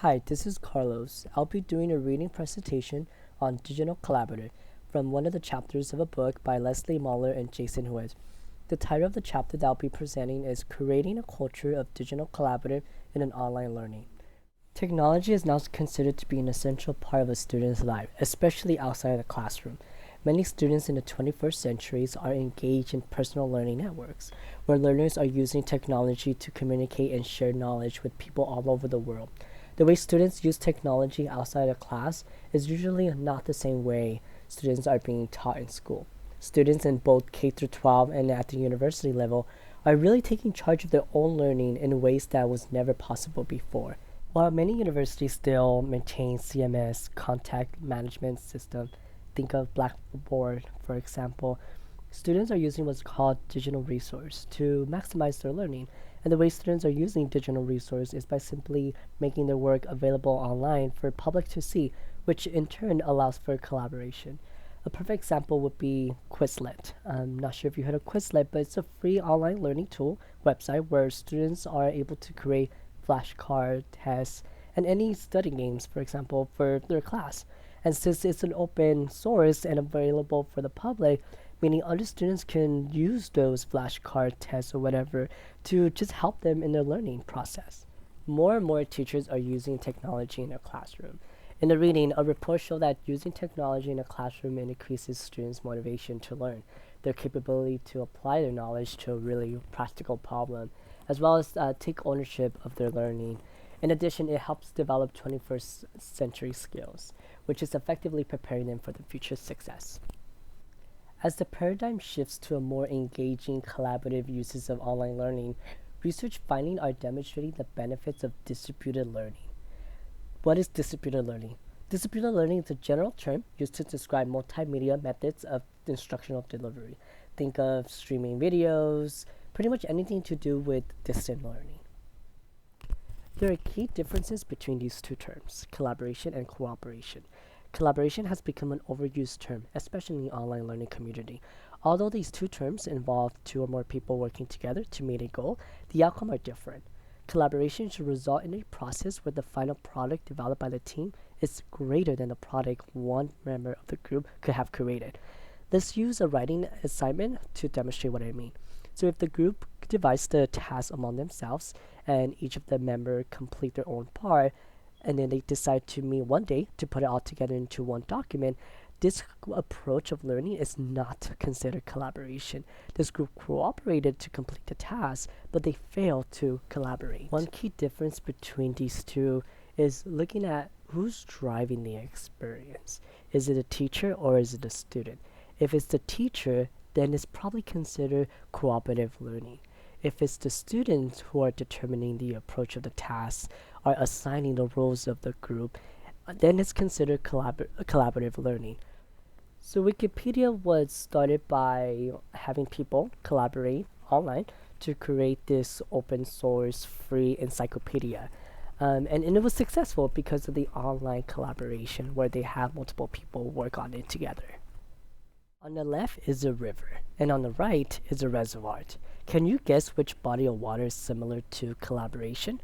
Hi, this is Carlos. I'll be doing a reading presentation on Digital Collaborative from one of the chapters of a book by Leslie Muller and Jason Huet. The title of the chapter that I'll be presenting is Creating a Culture of Digital Collaborative in an Online Learning. Technology is now considered to be an essential part of a student's life, especially outside the classroom. Many students in the 21st centuries are engaged in personal learning networks, where learners are using technology to communicate and share knowledge with people all over the world. The way students use technology outside of class is usually not the same way students are being taught in school. Students in both K-12 and at the university level are really taking charge of their own learning in ways that was never possible before. While many universities still maintain CMS, contact management system, think of Blackboard, for example, students are using what's called digital resource to maximize their learning. And the way students are using digital resource is by simply making their work available online for public to see, which in turn allows for collaboration. A perfect example would be Quizlet. I'm not sure if you heard of Quizlet, but it's a free online learning tool website where students are able to create flashcard tests and any study games, for example, for their class. And since it's an open source and available for the public, meaning other students can use those flashcard tests or whatever to just help them in their learning process. More and more teachers are using technology in their classroom. In the reading, a report showed that using technology in a classroom increases students' motivation to learn, their capability to apply their knowledge to a really practical problem, as well as take ownership of their learning. In addition, it helps develop 21st century skills, which is effectively preparing them for the future success. As the paradigm shifts to a more engaging, collaborative uses of online learning, research findings are demonstrating the benefits of distributed learning. What is distributed learning? Distributed learning is a general term used to describe multimedia methods of instructional delivery. Think of streaming videos, pretty much anything to do with distant learning. There are key differences between these two terms, collaboration and cooperation. Collaboration has become an overused term, especially in the online learning community. Although these two terms involve two or more people working together to meet a goal, the outcome are different. Collaboration should result in a process where the final product developed by the team is greater than the product one member of the group could have created. Let's use a writing assignment to demonstrate what I mean. So if the group divides the task among themselves and each of the members complete their own part, and then they decide to meet one day to put it all together into one document, this approach of learning is not considered collaboration. This group cooperated to complete the task, but they failed to collaborate. One key difference between these two is looking at who's driving the experience. Is it a teacher or is it a student? If it's the teacher, then it's probably considered cooperative learning. If it's the students who are determining the approach of the task, are assigning the roles of the group, then it's considered collaborative learning. So Wikipedia was started by having people collaborate online to create this open source free encyclopedia. And it was successful because of the online collaboration where they have multiple people work on it together. On the left is a river, and on the right is a reservoir. Can you guess which body of water is similar to collaboration?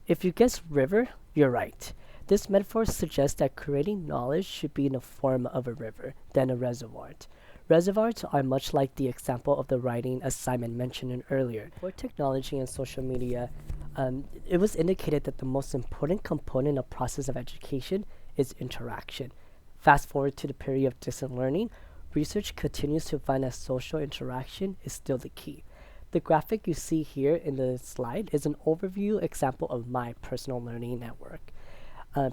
If you guess river, you're right. This metaphor suggests that creating knowledge should be in the form of a river, then a reservoir. Reservoirs are much like the example of the writing assignment mentioned earlier. For technology and social media, it was indicated that the most important component of process of education is interaction. Fast forward to the period of distant learning, research continues to find that social interaction is still the key. The graphic you see here in the slide is an overview example of my personal learning network.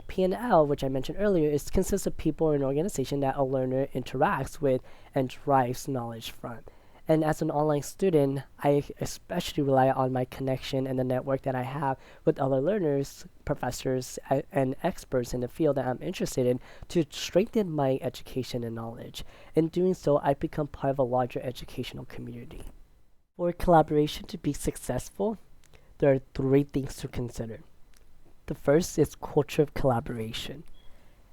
P&L, which I mentioned earlier, consists of people in an organization that a learner interacts with and derives knowledge from. And as an online student, I especially rely on my connection and the network that I have with other learners, professors, and experts in the field that I'm interested in to strengthen my education and knowledge. In doing so, I become part of a larger educational community. For collaboration to be successful, there are three things to consider. The first is culture of collaboration.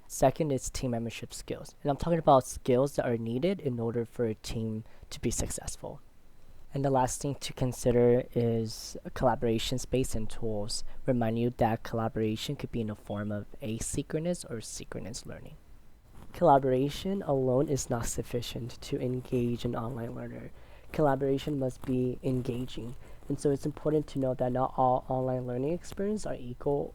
Second is team membership skills. And I'm talking about skills that are needed in order for a team to be successful. And the last thing to consider is collaboration space and tools. Remind you that collaboration could be in the form of asynchronous or synchronous learning. Collaboration alone is not sufficient to engage an online learner. Collaboration must be engaging. And so it's important to note that not all online learning experiences are equal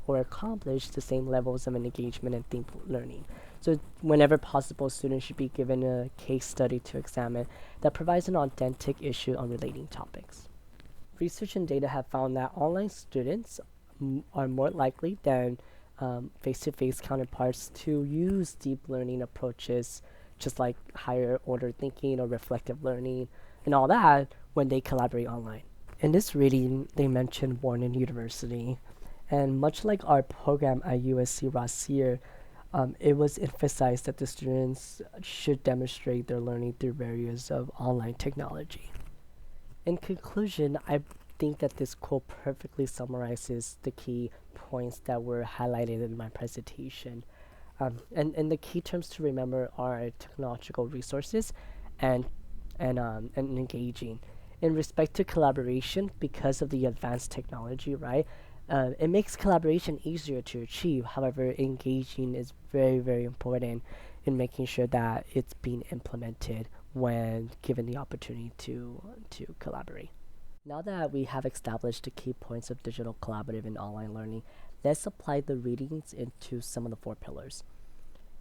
or accomplish the same levels of engagement and deep learning. So whenever possible, students should be given a case study to examine that provides an authentic issue on relating topics. Research and data have found that online students are more likely than face-to-face counterparts to use deep learning approaches, just like higher order thinking or reflective learning and all that, when they collaborate online. In this reading, they mentioned Warren University, and much like our program at USC last year, it was emphasized that the students should demonstrate their learning through various of online technology. In conclusion, I think that this quote perfectly summarizes the key points that were highlighted in my presentation. And the key terms to remember are technological resources and and engaging. In respect to collaboration, because of the advanced technology, right? It makes collaboration easier to achieve. However, engaging is very, very important in making sure that it's being implemented when given the opportunity to collaborate. Now that we have established the key points of digital collaborative and online learning, let's apply the readings into some of the four pillars.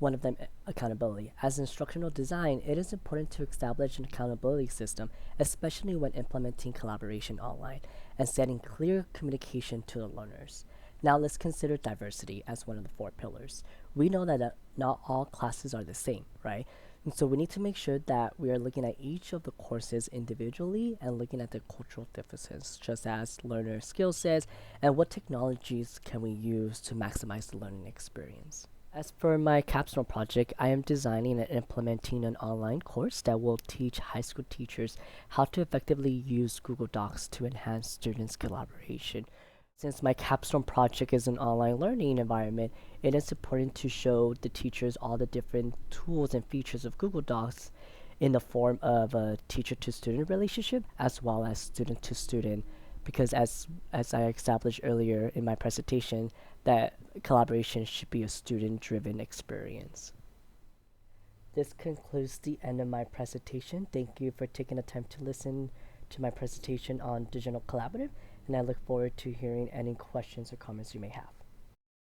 One of them, accountability. As instructional design, it is important to establish an accountability system, especially when implementing collaboration online and setting clear communication to the learners. Now let's consider diversity as one of the four pillars. We know that not all classes are the same, right? And so we need to make sure that we are looking at each of the courses individually and looking at the cultural differences, just as learner skill sets and what technologies can we use to maximize the learning experience. As for my capstone project, I am designing and implementing an online course that will teach high school teachers how to effectively use Google Docs to enhance students' collaboration. Since my capstone project is an online learning environment, it is important to show the teachers all the different tools and features of Google Docs in the form of a teacher to student relationship as well as student to student, because as I established earlier in my presentation, that collaboration should be a student driven experience. This concludes the end of my presentation. Thank you for taking the time to listen to my presentation on digital collaborative, and I look forward to hearing any questions or comments you may have.